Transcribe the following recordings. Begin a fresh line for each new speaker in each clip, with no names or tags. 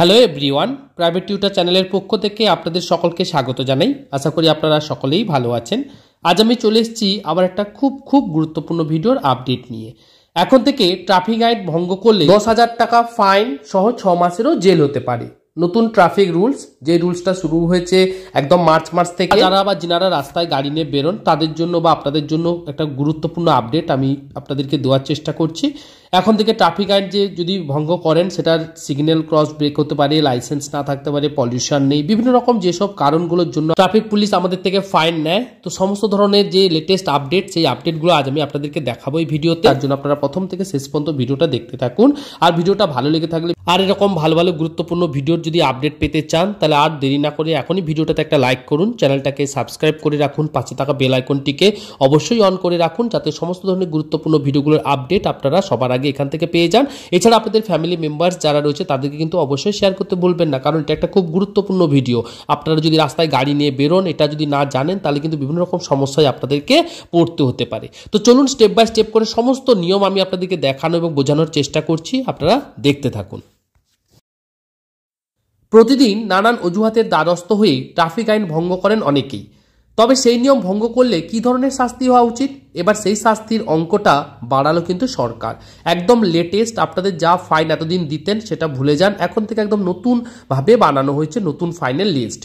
Hello everyone, private tutor চ্যানেলের পক্ষ থেকে আপনাদের সকলকে স্বাগত জানাই। আশা করি আপনারা সকলেই ভালো আছেন। আজ আমি চলে এসেছি আবার একটা খুব গুরুত্বপূর্ণ ভিডিওর আপডেট নিয়ে। এখন থেকে ট্রাফিক আইন ভঙ্গ করলে 10,000 টাকা ফাইন সহ 6 মাসেরও জেল হতে পারে। নতুন ট্রাফিক রুলস, যে রুলসটা শুরু হয়েছে একদম মার্চ মাস থেকে, যারা রাস্তায় গাড়ি নিয়ে বেরোন তাদের জন্য বা আপনাদের জন্য একটা গুরুত্বপূর্ণ আপডেট আমি আপনাদেরকে দেওয়ার চেষ্টা করছি। এখন থেকে ট্রাফিক আইন যে যদি ভঙ্গ করেন, সেটার সিগন্যাল ক্রস ব্রেক হতে পারে, লাইসেন্স না থাকতে পারে, পলিউশন নেই, বিভিন্ন রকম যেসব কারণগুলোর জন্য ট্রাফিক পুলিশ আমাদের থেকে ফাইন নেয়। তো সমস্ত ধরনের যে লেটেস্ট আপডেট, সেই আপডেটগুলো আজ আমি আপনাদেরকে দেখাবো এই ভিডিওতে। তার জন্য আপনারা প্রথম থেকে শেষ পর্যন্ত ভিডিওটা দেখতে থাকুন। আর ভিডিওটা ভালো লেগে থাকলে আর এরকম ভালো গুরুত্বপূর্ণ ভিডিওর যদি আপডেট পেতে চান, তাহলে আর দেরি না করে এখনই ভিডিওটাতে একটা লাইক করুন, চ্যানেলটাকে সাবস্ক্রাইব করে রাখুন, পাশে থাকা বেল আইকনটিকে অবশ্যই অন করে রাখুন, যাতে সমস্ত ধরনের গুরুত্বপূর্ণ ভিডিওগুলোর আপডেট আপনারা সবার আগে এখান থেকে পেয়ে যান। এছাড়া আপনাদের ফ্যামিলি মেম্বার্স যারা রয়েছে তাদেরকে কিন্তু অবশ্যই শেয়ার করতে বলবেন না, কারণ এটা একটা খুব গুরুত্বপূর্ণ ভিডিও। আপনারা যদি রাস্তায় গাড়ি নিয়ে বেরোন, এটা যদি না জানেন, তাহলে কিন্তু বিভিন্ন রকম সমস্যায় আপনাদেরকে পড়তে হতে পারে। তো চলুন স্টেপ বাই স্টেপ করে সমস্ত নিয়ম আমি আপনাদেরকে দেখানো এবং বোঝানোর চেষ্টা করছি, আপনারা দেখতে থাকুন। প্রতিদিন নানান অজুহাতের দ্বারস্থ হয়ে ট্রাফিক আইন ভঙ্গ করেন অনেকেই। তবে সেই নিয়ম ভঙ্গ করলে কি ধরনের শাস্তি হওয়া উচিত? এবার সেই শাস্তির অঙ্কটা বাড়ালো কিন্তু সরকার। একদম লেটেস্ট, আপনাদের যা ফাইন এতদিন দিতেন সেটা ভুলে যান। এখন থেকে একদম নতুনভাবে বানানো হয়েছে নতুন ফাইনের লিস্ট।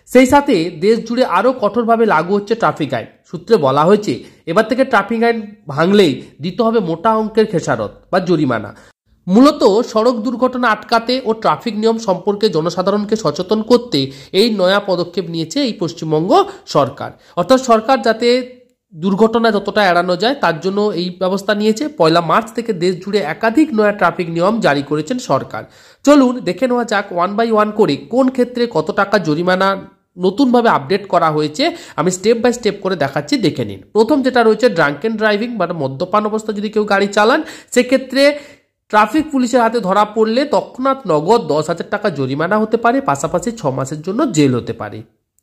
সেই সাথে দেশ জুড়ে আরও কঠোরভাবে লাগু হচ্ছে ট্রাফিক আইন। সূত্রে বলা হয়েছে এবার থেকে ট্রাফিক আইন ভাঙলেই দিতে হবে মোটা অঙ্কের খেসারত বা জরিমানা। মূলত সড়ক দুর্ঘটনা আটকাতে ও ট্রাফিক নিয়ম সম্পর্কে জনসাধারণকে সচেতন করতে এই নয়া পদক্ষেপ নিয়েছে এই পশ্চিমবঙ্গ সরকার। অর্থাৎ সরকার যাতে দুর্ঘটনা যতটা এড়ানো যায় তার জন্য এই ব্যবস্থা নিয়েছে। 1 মার্চ থেকে দেশ জুড়ে একাধিক নয়া ট্রাফিক নিয়ম জারি করেছেন সরকার। চলুন দেখে নেওয়া যাক ওয়ান বাই ওয়ান করে কোন ক্ষেত্রে কত টাকা জরিমানা নতুনভাবে আপডেট করা হয়েছে। আমি স্টেপ বাই স্টেপ করে দেখাচ্ছি, দেখে নিন। প্রথম যেটা রয়েছে ড্রাঙ্কেন ড্রাইভিং, মানে মদ্যপান অবস্থা যদি কেউ গাড়ি চালান, সেক্ষেত্রে ট্রাফিক পুলিশের হাতে ধরা পড়লে তৎক্ষণাৎ নগদ 10,000 টাকা জরিমানা হতে পারে, পাশাপাশি 6 মাসের জন্য জেল হতে পারে।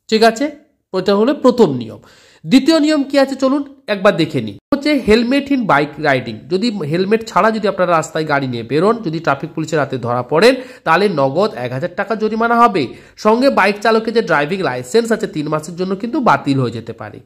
ঠিক আছে, এটা হলো প্রথম নিয়ম। দ্বিতীয় নিয়ম কি আছে চলুন একবার দেখে নিই। হচ্ছে হেলমেট ইন বাইক রাইডিং। যদি হেলমেট ছাড়া যদি আপনারা রাস্তায় গাড়ি নিয়ে বেরোন, যদি ট্রাফিক পুলিশের হাতে ধরা পড়েন, তাহলে নগদ 1,000 টাকা জরিমানা হবে। সঙ্গে বাইক চালকের যে ড্রাইভিং লাইসেন্স আছে 3 মাসের জন্য কিন্তু বাতিল হয়ে যেতে পারে।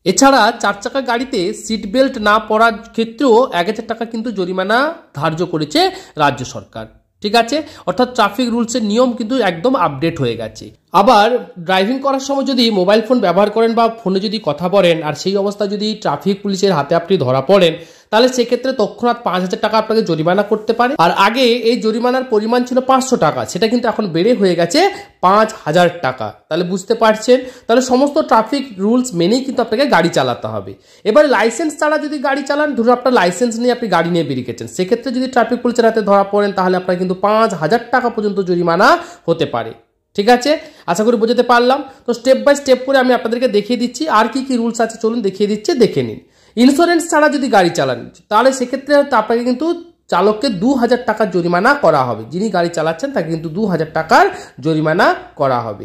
এছাড়া 4 চাকা গাড়িতে সিট বেল্ট না পরার ক্ষেত্রেও 1,000 টাকা কিন্তু জরিমানা ধার্য করেছে রাজ্য সরকার। ঠিক আছে, অর্থাৎ ট্রাফিক রুলসের নিয়ম কিন্তু একদম আপডেট হয়ে গেছে। আবার ড্রাইভিং করার সময় যদি মোবাইল ফোন ব্যবহার করেন বা ফোনে যদি কথা বলেন, আর সেই অবস্থায় যদি ট্রাফিক পুলিশের হাতে আপনি ধরা পড়েন, তাহলে সেক্ষেত্রে তৎক্ষণাৎ 5,000 টাকা আপনাকে জরিমানা করতে পারে। আর আগে এই জরিমানার পরিমাণ ছিল 500 টাকা, সেটা কিন্তু এখন বেড়ে হয়ে গেছে 5,000 টাকা। তাহলে বুঝতে পারছেন, তাহলে সমস্ত ট্রাফিক রুলস মেনেই কিন্তু আপনাকে গাড়ি চালাতে হবে। এবার লাইসেন্স ছাড়া যদি গাড়ি চালান, ধরুন আপনার লাইসেন্স নিয়ে আপনি গাড়ি নিয়ে বেরিয়ে গেছেন, সেক্ষেত্রে যদি ট্রাফিক পুলিশের হাতে ধরা পড়েন, তাহলে আপনার কিন্তু 5,000 টাকা পর্যন্ত জরিমানা হতে পারে। ঠিক আছে, আশা করি বোঝাতে পারলাম। তো স্টেপ বাই স্টেপ করে আমি আপনাদেরকে দেখিয়ে দিচ্ছি আর কি কি রুলস আছে, চলুন দেখিয়ে দিচ্ছি, দেখে নিন। ইন্স্যুরেন্স ছাড়া যদি গাড়ি চালান, তাহলে সেক্ষেত্রে আপনাকে কিন্তু চালককে 2,000 টাকার জরিমানা করা হবে। যিনি গাড়ি চালাচ্ছেন তাকে কিন্তু 2,000 টাকার জরিমানা করা হবে।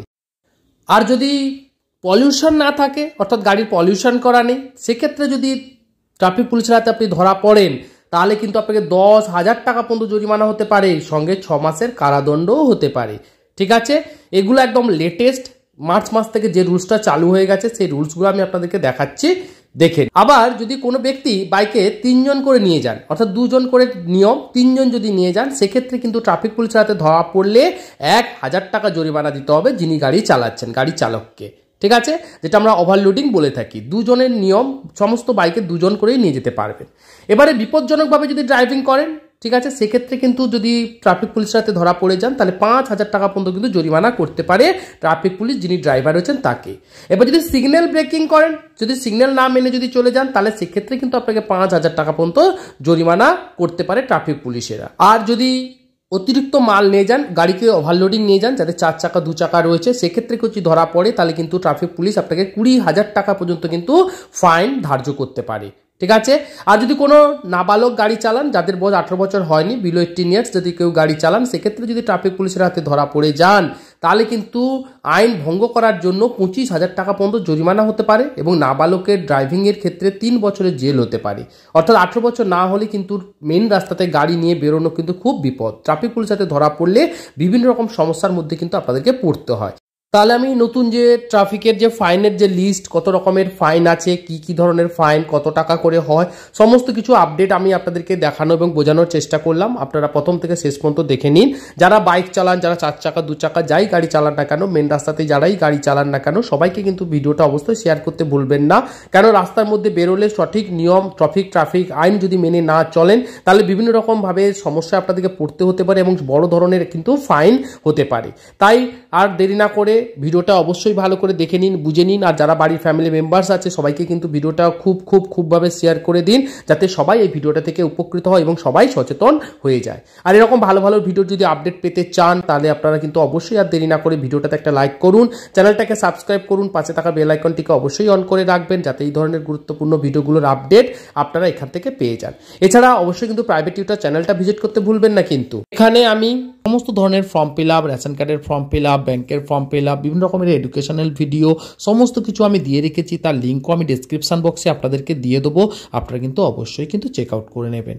আর যদি পলিউশন না থাকে, অর্থাৎ গাড়ির পলিউশন করা নেই, সেক্ষেত্রে যদি ট্রাফিক পুলিশের হাতে আপনি ধরা পড়েন, তাহলে কিন্তু আপনাকে 10,000 টাকা পর্যন্ত জরিমানা হতে পারে, সঙ্গে 6 মাসের কারাদণ্ডও হতে পারে। ঠিক আছে, এগুলো একদম লেটেস্ট মার্চ মাস থেকে যে রুলসটা চালু হয়ে গেছে, সেই রুলসগুলো আমি আপনাদেরকে দেখাচ্ছি, দেখেন। আবার যদি কোনো ব্যক্তি বাইকে 3 জন করে নিয়ে যান, অর্থাৎ 2 জন করে নিয়ম, 3 জন যদি নিয়ে যান, সেক্ষেত্রে কিন্তু ট্রাফিক পুলিশের হাতে ধরা পড়লে 1,000 টাকা জরিমানা দিতে হবে যিনি গাড়ি চালাচ্ছেন, গাড়ি চালককে। ঠিক আছে, যেটা আমরা ওভারলোডিং বলে থাকি। 2 জনের নিয়ম, সমস্ত বাইকে 2 জন করেই নিয়ে যেতে পারবেন। এবারে বিপজ্জনকভাবে যদি ড্রাইভিং করেন, ঠিক আছে, সেক্ষেত্রে কিন্তু যদি ট্রাফিক পুলিশের হাতে ধরা পড়ে যান, তাহলে 5,000 টাকা পর্যন্ত কিন্তু জরিমানা করতে পারে ট্রাফিক পুলিশ, যিনি ড্রাইভার রয়েছেন তাকে। এবার যদি সিগন্যাল ব্রেকিং করেন, যদি সিগন্যাল না মেনে যদি চলে যান, তাহলে সেক্ষেত্রে কিন্তু আপনাকে 5,000 টাকা পর্যন্ত জরিমানা করতে পারে ট্রাফিক পুলিশেরা। আর যদি অতিরিক্ত মাল নিয়ে যান, গাড়িকে ওভারলোডিং নিয়ে যান, যাতে 4 চাকা 2 চাকা রয়েছে, সেক্ষেত্রে যদি ধরা পড়ে, তাহলে কিন্তু ট্রাফিক পুলিশ আপনাকে 20,000 টাকা পর্যন্ত কিন্তু ফাইন ধার্য করতে পারে। ঠিক আছে, আর যদি কোনো নাবালক গাড়ি চালান, যাদের বয়স 18 বছর হয়নি, বিলো 18 ইয়ার্স যদি কেউ গাড়ি চালান, সেক্ষেত্রে যদি ট্রাফিক পুলিশের হাতে ধরা পড়ে যান, তাহলে কিন্তু আইন ভঙ্গ করার জন্য 25,000 টাকা পর্যন্ত জরিমানা হতে পারে এবং নাবালকের ড্রাইভিংয়ের ক্ষেত্রে 3 বছরের জেল হতে পারে। অর্থাৎ 18 বছর না হলে কিন্তু মেন রাস্তাতে গাড়ি নিয়ে বেরোনো কিন্তু খুব বিপদ। ট্রাফিক পুলিশ হাতে ধরা পড়লে বিভিন্ন রকম সমস্যার মধ্যে কিন্তু আপনাদেরকে পড়তে হয়। তাহলে আমি নতুন যে ট্রাফিকের যে ফাইনের যে লিস্ট, কত রকমের ফাইন আছে, কি ধরনের ফাইন, কত টাকা করে হয়, সমস্ত কিছু আপডেট আমি আপনাদেরকে দেখানো এবং বোঝানোর চেষ্টা করলাম। আপনারা প্রথম থেকে শেষ পর্যন্ত দেখে নিন। যারা বাইক চালান, যারা 4 চাকা 2 চাকা যাই গাড়ি চালান না কেন, মেন রাস্তাতে যারাই গাড়ি চালান না কেন, সবাইকে কিন্তু ভিডিওটা অবশ্যই শেয়ার করতে ভুলবেন না। কেন রাস্তার মধ্যে বেরোলে সঠিক নিয়ম ট্রাফিক আইন যদি মেনে না চলেন তাহলে বিভিন্ন রকমভাবে সমস্যা আপনাদেরকে পড়তে হতে পারে এবং বড় ধরনের কিন্তু ফাইন হতে পারে। তাই আর দেরি না করে ভিডিওটা অবশ্যই ভালো করে দেখে নিন, বুঝে নিন। আর যারা বাড়ির ফ্যামিলি মেম্বার্স আছে সবাইকে কিন্তু ভিডিওটা খুবভাবে শেয়ার করে দিন, যাতে সবাই এই ভিডিওটা থেকে উপকৃত হয় এবং সবাই সচেতন হয়ে যায়। আর এরকম ভালো ভিডিও যদি আপডেট পেতে চান তাহলে আপনারা কিন্তু অবশ্যই আর দেরি না করে ভিডিওটাতে একটা লাইক করুন, চ্যানেলটাকে সাবস্ক্রাইব করুন, পাশে থাকা বেল আইকনটিকে অবশ্যই অন করে রাখবেন, যাতে এই ধরনের গুরুত্বপূর্ণ ভিডিওগুলোর আপডেট আপনারা এখান থেকে পেয়ে যান। এছাড়া অবশ্যই কিন্তু প্রাইভেট টিউটর চ্যানেলটা ভিজিট করতে ভুলবেন না। কিন্তু এখানে আমি সমস্ত ধরনের ফর্ম ফিল আপ, রেশন কার্ডের ফর্ম ফিল আপ, ব্যাংকের ফর্ম ফিল আপ, বিভিন্ন রকমের এডুকেশনাল ভিডিও সমস্ত কিছু আমি দিয়ে রেখেছি। তার লিঙ্কও আমি ডেসক্রিপশন বক্সে আপনাদেরকে দিয়ে দেবো। আপনারা কিন্তু অবশ্যই কিন্তু চেক আউট করে নেবেন।